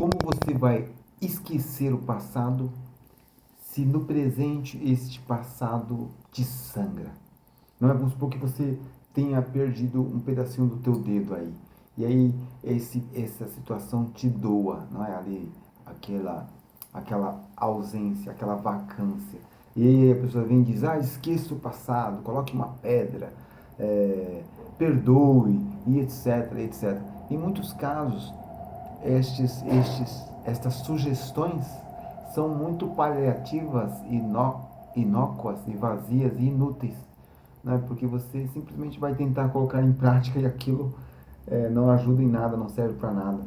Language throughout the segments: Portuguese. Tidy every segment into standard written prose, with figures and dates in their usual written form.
Como você vai esquecer o passado se no presente este passado te sangra? Não é? Vamos supor que você tenha perdido um pedacinho do teu dedo aí. E aí essa situação te doa, não é? Ali aquela ausência, aquela vacância. E aí a pessoa vem e diz, esqueça o passado, coloque uma pedra, perdoe, e etc, etc. Em muitos casos, estas sugestões são muito paliativas, inócuas e vazias e inúteis, né? Porque você simplesmente vai tentar colocar em prática e aquilo não ajuda em nada, não serve para nada.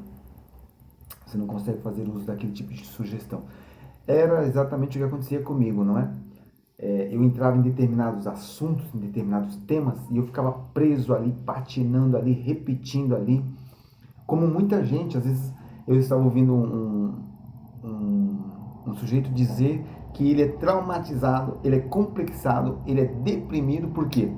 Você não consegue fazer uso daquele tipo de sugestão. Era exatamente o que acontecia comigo, não é? Eu entrava em determinados assuntos, em determinados temas, e eu ficava preso ali, patinando ali, repetindo ali. Como muita gente, às vezes eu estava ouvindo um sujeito dizer que ele é traumatizado, ele é complexado, ele é deprimido, por quê?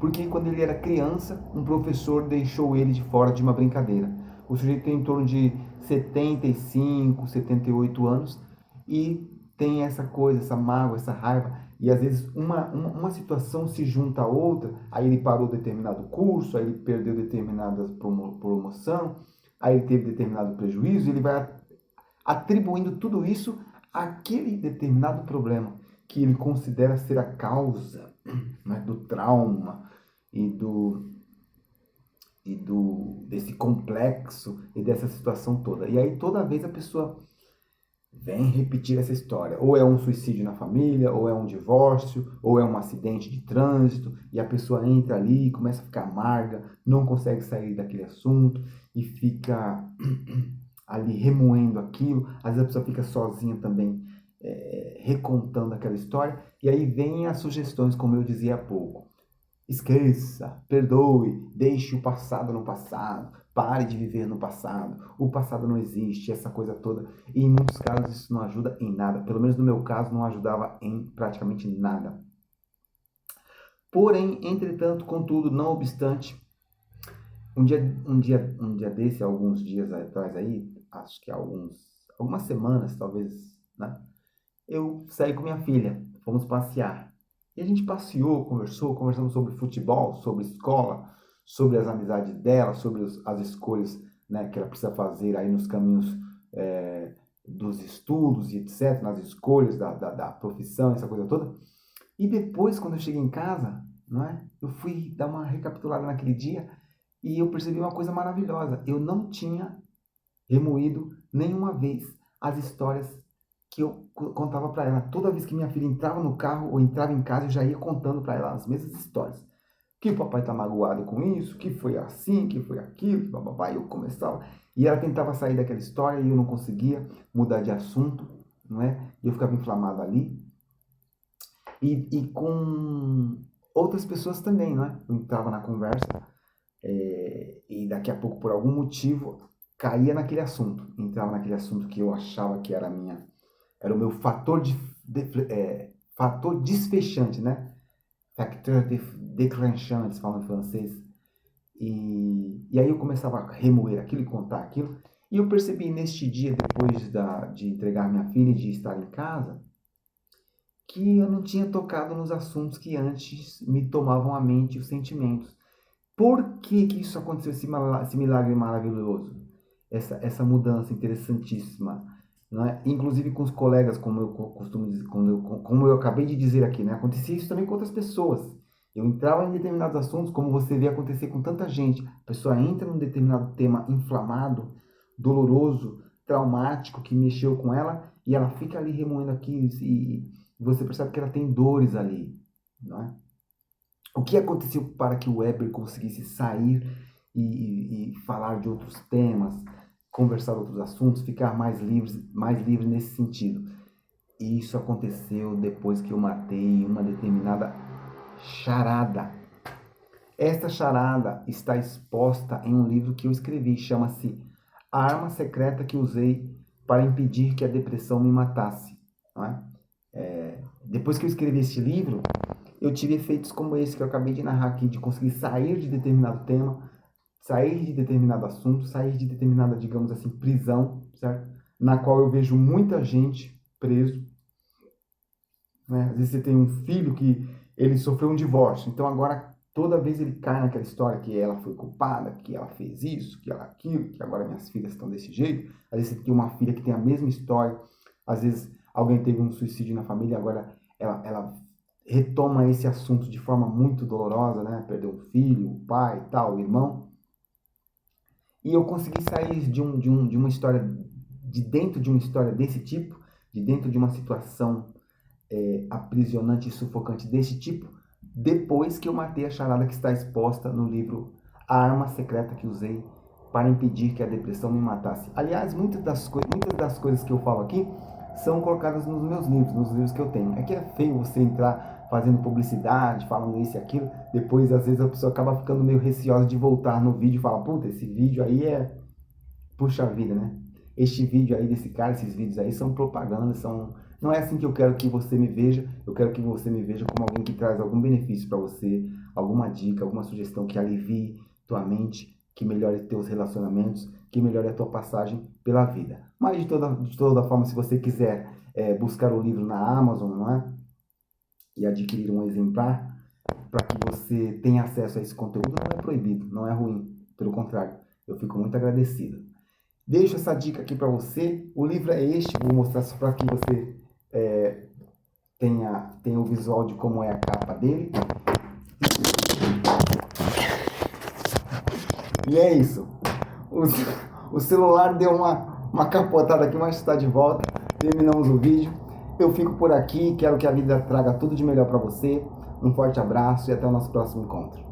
Porque quando ele era criança, um professor deixou ele de fora de uma brincadeira. O sujeito tem em torno de 75, 78 anos e tem essa coisa, essa mágoa, essa raiva. E às vezes uma situação se junta a outra, aí ele parou determinado curso, aí ele perdeu determinada promoção, aí ele teve determinado prejuízo, ele vai atribuindo tudo isso àquele determinado problema que ele considera ser a causa, né, do trauma e desse complexo e dessa situação toda. E aí toda vez a pessoa vem repetir essa história. Ou é um suicídio na família, ou é um divórcio, ou é um acidente de trânsito, e a pessoa entra ali e começa a ficar amarga, não consegue sair daquele assunto e fica ali remoendo aquilo. Às vezes a pessoa fica sozinha também, recontando aquela história, e aí vem as sugestões, como eu dizia há pouco. Esqueça, perdoe, deixe o passado no passado, pare de viver no passado, o passado não existe, essa coisa toda. E em muitos casos isso não ajuda em nada, pelo menos no meu caso não ajudava em praticamente nada. Porém, entretanto, contudo, não obstante, um dia desse, alguns dias atrás aí, acho que algumas semanas talvez, né? Eu saí com minha filha, fomos passear. E a gente passeou, conversamos sobre futebol, sobre escola, sobre as amizades dela, sobre as escolhas, né, que ela precisa fazer aí nos caminhos dos estudos e etc., nas escolhas da profissão, essa coisa toda. E depois, quando eu cheguei em casa, não é, eu fui dar uma recapitulada naquele dia e eu percebi uma coisa maravilhosa. Eu não tinha remoído nenhuma vez as histórias que eu contava para ela. Toda vez que minha filha entrava no carro ou entrava em casa, eu já ia contando para ela as mesmas histórias. Que o papai tá magoado com isso, que foi assim, que foi aquilo, que bababá, e eu começava. E ela tentava sair daquela história e eu não conseguia mudar de assunto, não é? E eu ficava inflamado ali. E com outras pessoas também, não é? Eu entrava na conversa e daqui a pouco, por algum motivo, caía naquele assunto. Entrava naquele assunto que eu achava que era o meu fator desfechante, né? Facteur déclenchant, eles falam em francês. E aí eu começava a remoer aquilo e contar aquilo. E eu percebi neste dia, depois de entregar minha filha e de estar em casa, que eu não tinha tocado nos assuntos que antes me tomavam a mente os sentimentos. Por que que isso aconteceu, esse milagre maravilhoso? Essa mudança interessantíssima, não é? Inclusive com os colegas, como eu costumo dizer, como eu acabei de dizer aqui, né? Acontecia isso também com outras pessoas. Eu entrava em determinados assuntos, como você vê acontecer com tanta gente. A pessoa entra num determinado tema inflamado, doloroso, traumático, que mexeu com ela, e ela fica ali remoendo aquilo, e você percebe que ela tem dores ali, não é? O que aconteceu para que o Weber conseguisse sair e falar de outros temas, conversar outros assuntos, ficar mais livre nesse sentido? E isso aconteceu depois que eu matei uma determinada charada. Esta charada está exposta em um livro que eu escrevi, chama-se A Arma Secreta que Usei para Impedir que a Depressão Me Matasse. Não é? Depois que eu escrevi este livro, eu tive efeitos como esse que eu acabei de narrar aqui, de conseguir sair de determinado tema, sair de determinado assunto, sair de determinada, digamos assim, prisão, certo? Na qual eu vejo muita gente preso, né? Às vezes você tem um filho que ele sofreu um divórcio, então agora toda vez ele cai naquela história que ela foi culpada, que ela fez isso, que ela aquilo, que agora minhas filhas estão desse jeito. Às vezes você tem uma filha que tem a mesma história, às vezes alguém teve um suicídio na família, agora ela retoma esse assunto de forma muito dolorosa, né? Perdeu um filho, o pai, tal, o irmão. E eu consegui sair de uma história, de dentro de uma história desse tipo, de dentro de uma situação aprisionante e sufocante desse tipo, depois que eu matei a charada que está exposta no livro A Arma Secreta que Usei para Impedir que a Depressão Me Matasse. Aliás, muitas das coisas que eu falo aqui são colocadas nos meus livros, nos livros que eu tenho. É que é feio você entrar fazendo publicidade, falando isso e aquilo, depois às vezes a pessoa acaba ficando meio receosa de voltar no vídeo e falar, puta, esse vídeo aí é... Puxa vida, né? Este vídeo aí desse cara, esses vídeos aí são propaganda, são... Não é assim que eu quero que você me veja, eu quero que você me veja como alguém que traz algum benefício para você, alguma dica, alguma sugestão que alivie tua mente, que melhore teus relacionamentos, que melhore a tua passagem pela vida. Mas de toda forma, se você quiser buscar o livro na Amazon, não é? E adquirir um exemplar, para que você tenha acesso a esse conteúdo, não é proibido, não é ruim, pelo contrário, eu fico muito agradecido. Deixo essa dica aqui para você. O livro é este, vou mostrar só para que você tenha o visual de como é a capa dele. E é isso. O celular deu uma capotada aqui, mas está de volta. Terminamos o vídeo. Eu fico por aqui, quero que a vida traga tudo de melhor para você. Um forte abraço e até o nosso próximo encontro.